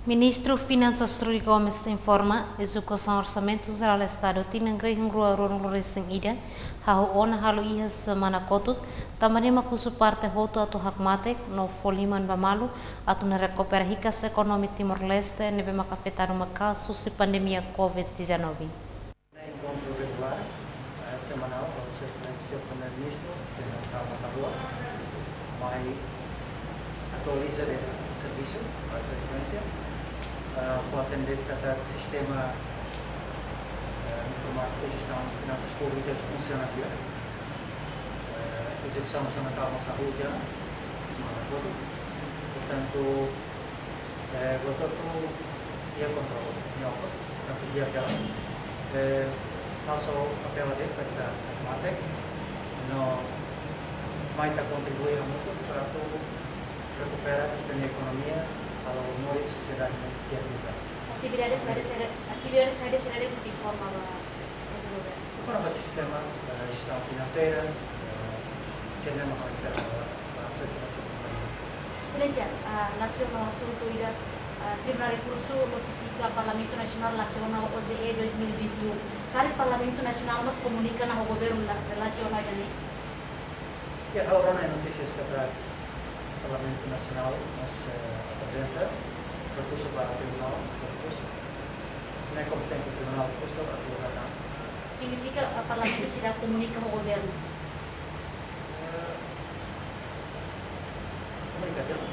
Ministro Finanças Rui Gomes informa, execução orçamento geral Estado tinangrei hungrua rorong resing ida, hahu ona halu iha semana kotut, tamarima kusu parte hotu atu hakmatek, no foliman bamalu, atu na recupera ricas economi Timor-Leste, nebe makafetaru makasu si pandemia COVID-19. Encontro regular, semanal, com o Sr. Excelência o Primeiro-Ministro, que não está na rua, vai atualizar o serviço para a Sua Excelência. Vou atender cada sistema informático de gestão de finanças públicas funciona aqui. A execução orçamental nossa rua semana toda. Portanto, vou todo dia controle em Opus, portanto, dia aquela. Nosso papel dele para a Matec, não vai contribuir muito para recuperar a economia para o humor e sociedade que é vida. Atividades áreas de forma Para o sistema de gestão financeira, sistema para a sociedade. Excelência, a Nacional Assunto Ida Tribunal Recurso notifica ao Parlamento Nacional Nacional OZE 2021. Cada Parlamento Nacional nos comunica ao governo relacionado a ele. Agora nas notícias que traz o Parlamento Nacional nos apresenta recurso para o Tribunal de Recurso. Não é competência do Tribunal de Recurso, a Tribunal. Significa que o Parlamento será comunica ao governo. Comunicação.